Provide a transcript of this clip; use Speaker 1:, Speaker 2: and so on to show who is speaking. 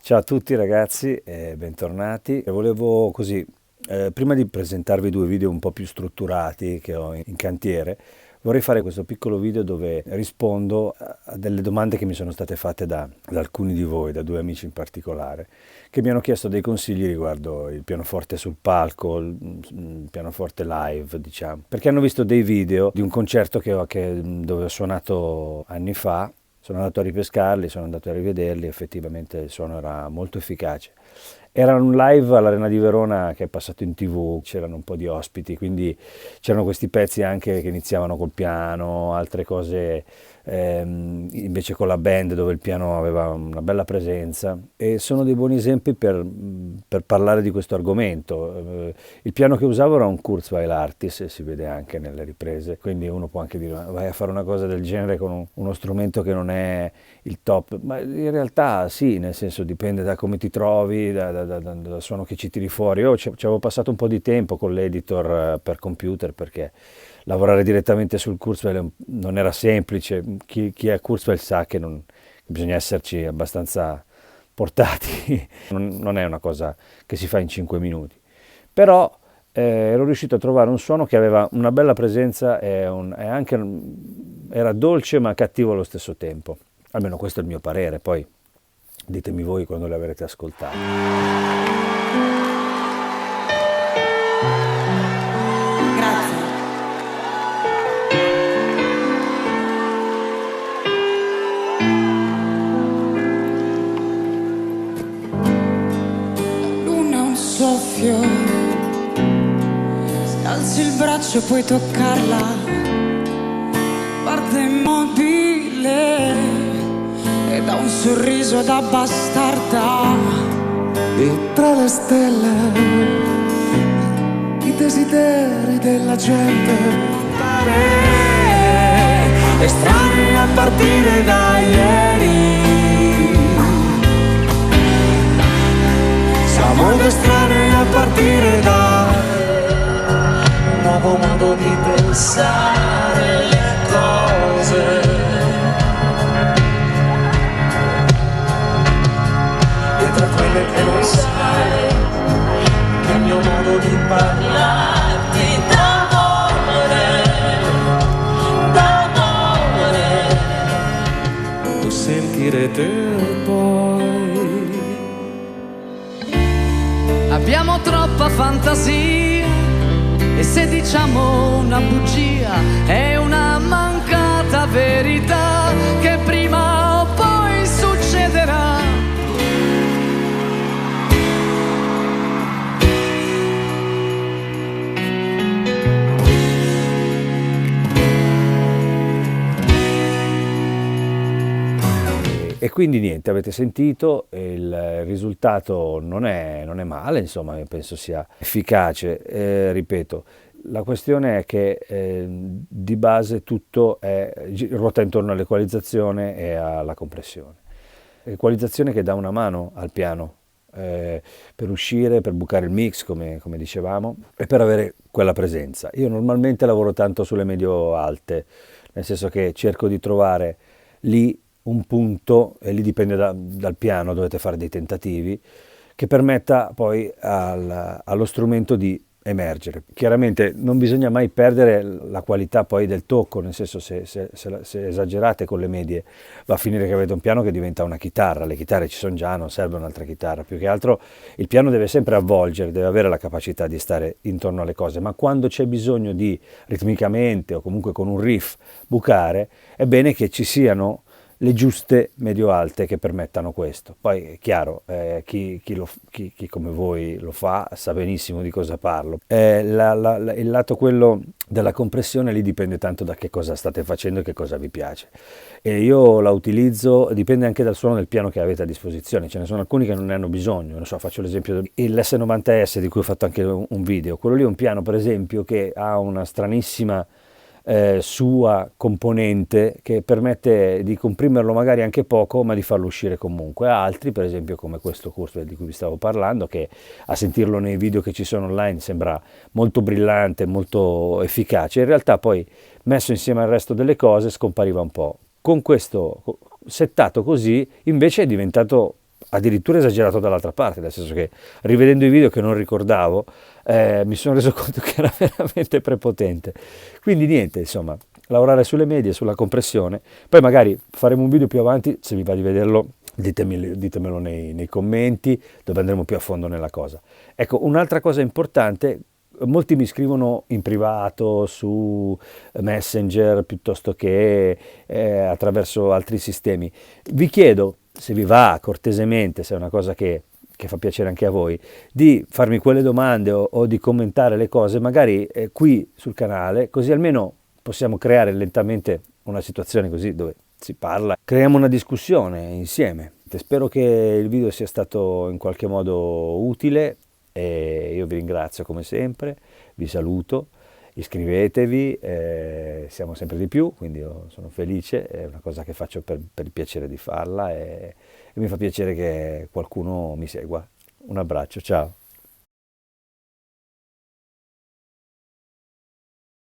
Speaker 1: Ciao a tutti ragazzi e bentornati. Volevo così, prima di presentarvi due video un po' più strutturati che ho in cantiere, vorrei fare questo piccolo video dove rispondo a delle domande che mi sono state fatte da alcuni di voi, da due amici in particolare, che mi hanno chiesto dei consigli riguardo il pianoforte sul palco, il pianoforte live, diciamo, perché hanno visto dei video di un concerto dove ho suonato anni fa. Sono andato a ripescarli, sono andato a rivederli, effettivamente il suono era molto efficace. Era un live all'Arena di Verona che è passato in TV, c'erano un po' di ospiti, quindi c'erano questi pezzi anche che iniziavano col piano, altre cose invece con la band dove il piano aveva una bella presenza e sono dei buoni esempi per parlare di questo argomento. Il piano che usavo era un Kurzweil Artis, si vede anche nelle riprese, quindi uno può anche dire vai a fare una cosa del genere con uno strumento che non è il top, ma in realtà sì, nel senso dipende da come ti trovi, dal suono che ci tiri fuori. Io ci avevo passato un po' di tempo con l'editor per computer perché lavorare direttamente sul Kurzweil non era semplice. Chi è Kurzweil sa che bisogna esserci abbastanza portati, non è una cosa che si fa in 5 minuti. Però ero riuscito a trovare un suono che aveva una bella presenza era dolce ma cattivo allo stesso tempo. Almeno questo è il mio parere, poi ditemi voi quando le avrete ascoltate.
Speaker 2: Grazie. La luna è un soffio, se alzi il braccio puoi toccarla, parte immobile e dà un sorriso da bastarda.
Speaker 3: E tra le stelle i desideri della gente estranei a partire da ieri. Siamo estranei a partire da un nuovo modo di pensare le cose. Tra quelle che non sai, che il mio modo di parlarti d'amore, lo sentirete poi.
Speaker 4: Abbiamo troppa fantasia e se diciamo una bugia è una mancata verità che prima o poi succederà.
Speaker 1: E quindi niente, avete sentito, il risultato non è male, insomma, io penso sia efficace. Ripeto, la questione è che di base tutto ruota intorno all'equalizzazione e alla compressione. Equalizzazione che dà una mano al piano per uscire, per bucare il mix, come dicevamo, e per avere quella presenza. Io normalmente lavoro tanto sulle medio-alte, nel senso che cerco di trovare lì un punto, e lì dipende dal piano, dovete fare dei tentativi, che permetta poi allo strumento di emergere. Chiaramente non bisogna mai perdere la qualità poi del tocco, nel senso se esagerate con le medie va a finire che avete un piano che diventa una chitarra. Le chitarre ci sono già, non serve un'altra chitarra, più che altro il piano deve sempre avvolgere, deve avere la capacità di stare intorno alle cose, ma quando c'è bisogno di ritmicamente o comunque con un riff bucare, è bene che ci siano le giuste medio-alte che permettano questo. Poi è chiaro, chi come voi lo fa sa benissimo di cosa parlo. Il lato quello della compressione lì dipende tanto da che cosa state facendo e che cosa vi piace. E io la utilizzo, dipende anche dal suono del piano che avete a disposizione. Ce ne sono alcuni che non ne hanno bisogno, non so, faccio l'esempio dell'S90S di cui ho fatto anche un video. Quello lì è un piano, per esempio, che ha una stranissima sua componente che permette di comprimerlo magari anche poco ma di farlo uscire comunque. Altri, per esempio come questo Kurzweil di cui vi stavo parlando, che a sentirlo nei video che ci sono online sembra molto brillante, molto efficace, in realtà poi messo insieme al resto delle cose scompariva un po'. Con questo settato così invece è diventato addirittura esagerato dall'altra parte, nel senso che rivedendo i video che non ricordavo, mi sono reso conto che era veramente prepotente. Quindi niente, insomma, lavorare sulle medie, sulla compressione, poi magari faremo un video più avanti, se vi va di vederlo ditemelo nei commenti, dove andremo più a fondo nella cosa. Ecco, un'altra cosa importante, molti mi scrivono in privato su Messenger piuttosto che attraverso altri sistemi. Vi chiedo, se vi va cortesemente, se è una cosa che fa piacere anche a voi, di farmi quelle domande o di commentare le cose magari qui sul canale, così almeno possiamo creare lentamente una situazione così dove si parla, creiamo una discussione insieme. Spero che il video sia stato in qualche modo utile e io vi ringrazio come sempre, vi saluto, iscrivetevi, siamo sempre di più, quindi io sono felice, è una cosa che faccio per il piacere di farla e mi fa piacere che qualcuno mi segua. Un abbraccio, ciao!